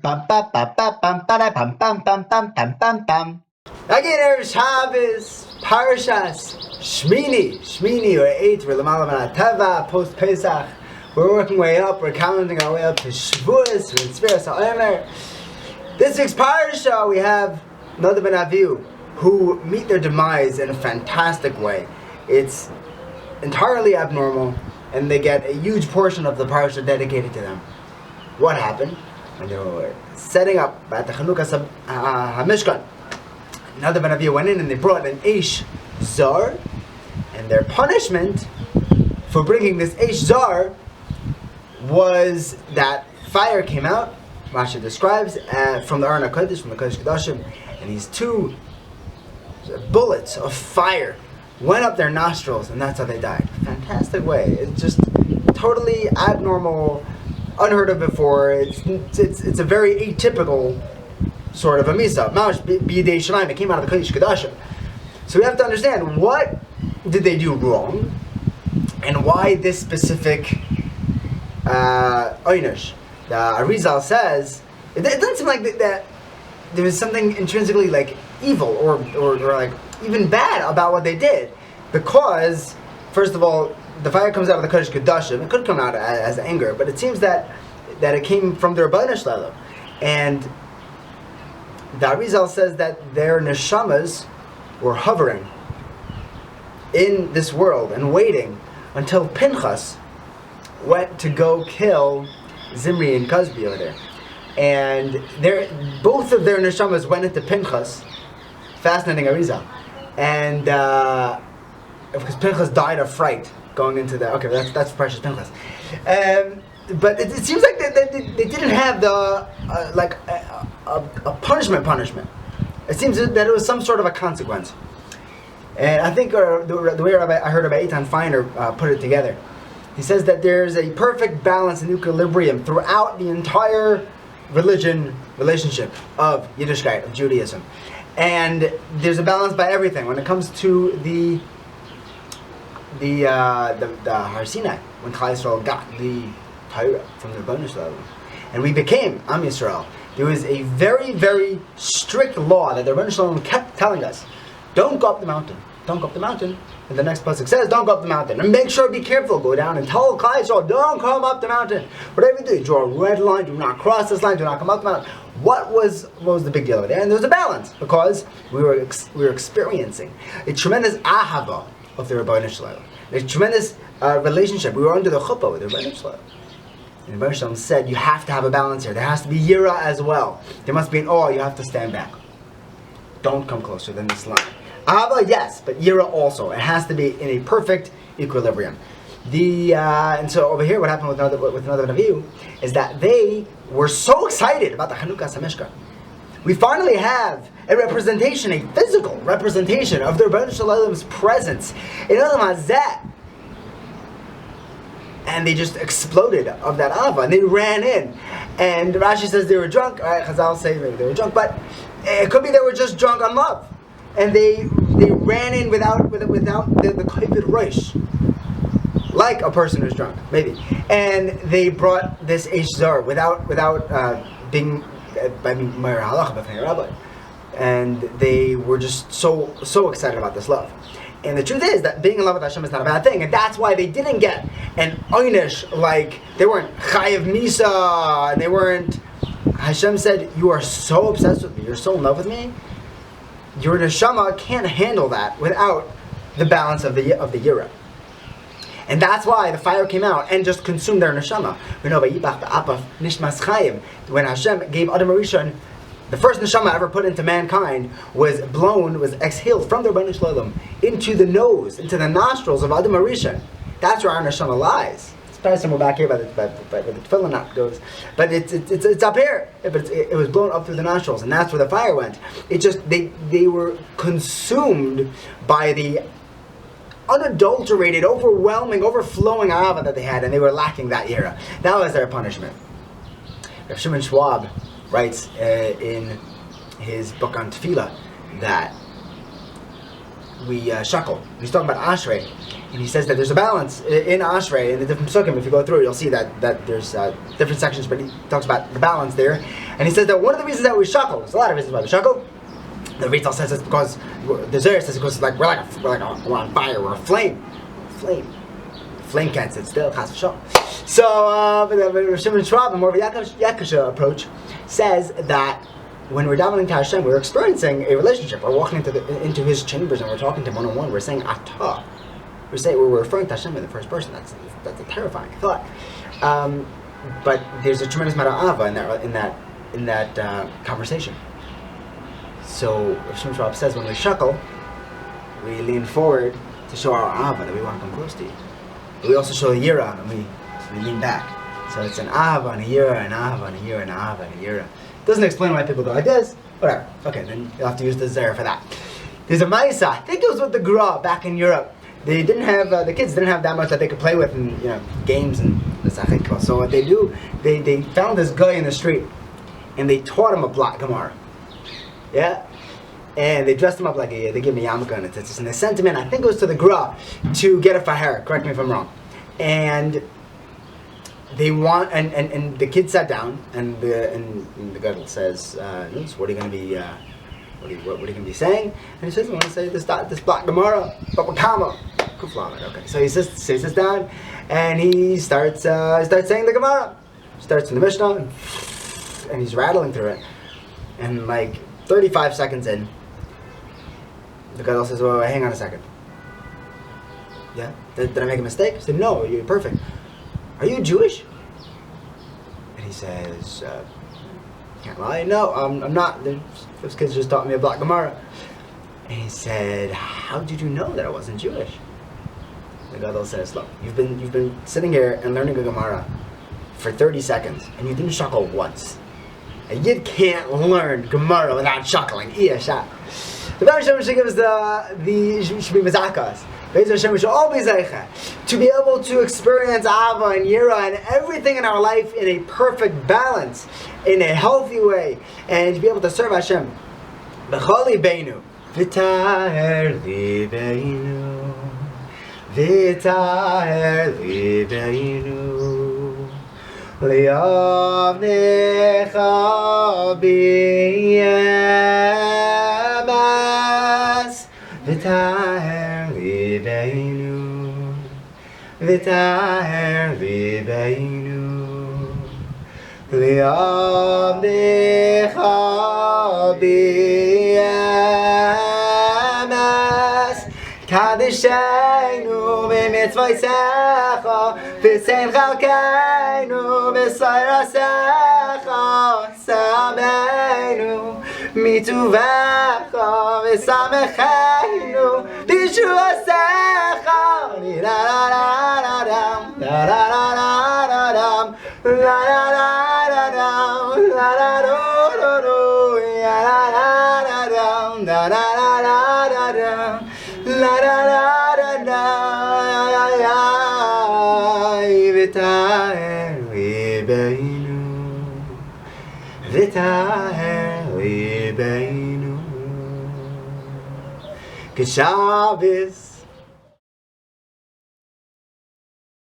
Again, Erev Shabbos, Parshas, Shemini, or 8, we're L'malam Teva, post Pesach. We're working way up, we're counting our way up to Shavuos, we're in Tzviras HaOmer. This week's Parsha, we have Nadav and Avihu, who meet their demise in a fantastic way. It's entirely abnormal, and they get a huge portion of the Parsha dedicated to them. What happened? When they were setting up at the Chanukah HaMishkan, Nadav and Avihu went in and they brought an Eish Zar, and their punishment for bringing this Eish Zar was that fire came out, Rashi describes, from the Aron HaKodesh, from the Kodesh Kodashim, and these two bullets of fire went up their nostrils, and that's how they died. Fantastic way. It's just totally abnormal, unheard of before. It's a very atypical sort of a misa. Mamash b'yidei Shloime, it came out of the Kodesh Kodashim. So we have to understand, what did they do wrong, and why this specific oynish. The Arizal says it doesn't seem like that there was something intrinsically like evil or like even bad about what they did, because first of all, the fire comes out of the Kodesh Kodashim. It could come out as anger, but it seems that it came from the Libeinu Shloime, and the Arizal says that their neshamas were hovering in this world and waiting until Pinchas went to go kill Zimri and Cosby over there. And both of their neshamas went into Pinchas. Fascinating Arizal. And because Pinchas died of fright going into the... Okay, that's precious Pinchas. But it seems like they didn't have the a punishment. It seems that it was some sort of a consequence. And I think the way I heard about Eitan Feiner put it together, he says that there's a perfect balance and equilibrium throughout the entire relationship of Yiddishkeit, of Judaism. And there's a balance by everything. When it comes to the Har Sinai, when Klal Yisrael got the Torah from the Libeinu Shloime, and we became Am Yisrael, there was a very, very strict law that the Libeinu Shloime kept telling us: don't go up the mountain. Don't go up the mountain. And the next pasuk says, don't go up the mountain. And make sure, be careful, go down and tell Klal Yisrael, don't come up the mountain. Whatever you do, draw a red line, do not cross this line, do not come up the mountain. What was the big deal over there? And there was a balance, because we were experiencing a tremendous ahava of the Libeinu Shloime, a tremendous relationship. We were under the chuppah with the Libeinu Shloime. And the Libeinu Shloime said, you have to have a balance here. There has to be yira as well. There must be an awe. You have to stand back. Don't come closer than this line. Ahava, yes, but yira also. It has to be in a perfect equilibrium. And so over here, what happened with Nadav and Avihu is that they were so excited about the Chanukah HaMishkan. We finally have a representation, a physical representation of the Libeinu Shloime's presence in Olam Hazeh. And they just exploded of that ahava, and they ran in. And Rashi says they were drunk. Chazal say maybe they were drunk, but it could be they were just drunk on love. And they ran in without the kavod rosh, like a person who's drunk, maybe. And they brought this Eish Zar without being Meir Halacha b'fnei Rabbi. And they were just so excited about this love. And the truth is that being in love with Hashem is not a bad thing, and that's why they didn't get an oynish, like they weren't chayav misa, and they weren't. Hashem said, "You are so obsessed with me. You're so in love with me. Your neshama can't handle that without the balance of the yira." And that's why the fire came out and just consumed their neshama. We know by Yibach ba'apav nishmas chayim, when Hashem gave Adam Rishon, the first neshama ever put into mankind was exhaled from the Libeinu Shloime into the nose, into the nostrils of Adam Rishon. That's where our neshama lies. It's somewhere back here by the tefillin knot goes, but it's up here. But it was blown up through the nostrils, and that's where the fire went. It just they were consumed by the unadulterated, overwhelming, overflowing ahava that they had, and they were lacking that era. That was their punishment. Rav Shimon Schwab writes in his book on tefillah that we shackle. He's talking about Ashrei. And he says that there's a balance in Ashrei, in the different psukim. If you go through it, you'll see that there's different sections, but he talks about the balance there. And he says that one of the reasons that we shuckle, there's a lot of reasons why we shuckle. The Vital says it's because the Zohar says because we're on fire, we're a flame. Flame can't sit still. So, but the Shimon Schwab, a more of a Yakasha approach, says that when we're davening to Hashem, we're experiencing a relationship. We're walking into His chambers and we're talking to Him one-on-one. We're saying Atah. We're referring to Hashem in the first person. That's a terrifying thought. But there's a tremendous amount of ava in that conversation. So Shimon Schwab says when we shuckle, we lean forward to show our ava that we want to come close to you. But we also show a yira and we lean back. So it's an ava and a yira, an ava and a yira, an ava and a yira. Doesn't explain why people go like this. Whatever. Okay, then you'll have to use the Zohar for that. There's a Maisa. I think it was with the Gra back in Europe. They didn't have the kids didn't have that much that they could play with in games and the Sachik. So what they do, they found this guy in the street, and they taught him a block Gemara. Yeah, and they dressed him up like they gave him a yarmulke and tzitzis, and they sent him in. I think it was to the Gra to get a faher. Correct me if I'm wrong. And they want and the kid sat down and the gadol says, so what are you going to be? What are you going to be saying? And he says, I want to say this block Gemara, Babakama. Okay, so he sits down and he starts saying the Gemara. Starts in the Mishnah and he's rattling through it. And like 35 seconds in, the gadol says, well, hang on a second. Yeah? Did I make a mistake? I said, no, you're perfect. Are you Jewish? And he says, can't lie, no, I'm not. Those kids just taught me a block Gemara. And he said, how did you know that I wasn't Jewish? The gadol says, look, you've been sitting here and learning a Gemara for 30 seconds, and you didn't shuckle once. A yid can't learn Gemara without shuckling. Iyashat. The Baruch Hashem should give us the should be mazakas. Be'ez Hashem we should all be zeicha to be able to experience Ava and Yira and everything in our life in a perfect balance, in a healthy way, and to be able to serve Hashem. B'chol Libeinu, v'taher Libeinu, v'taher Libeinu, li'avnecha b'yemes, v'taher Libeinu, v'taher Libeinu, li'avnecha b'yemes, kadishenu b'mitzvaysecha, v'sein chalkeinu b'soirasecha, sameinu mituvecha, v'samecheinu b'shuasecha, la-la-la-la-dam, la-la-la-la-dam, la-la-la-la-dam, la-la-la-la-dam, la-la-la-la-dam, la-la-la-la-dam, la-la-la-la-dam, v'taher Libeinu, v'taher Libeinu, K'Shabbos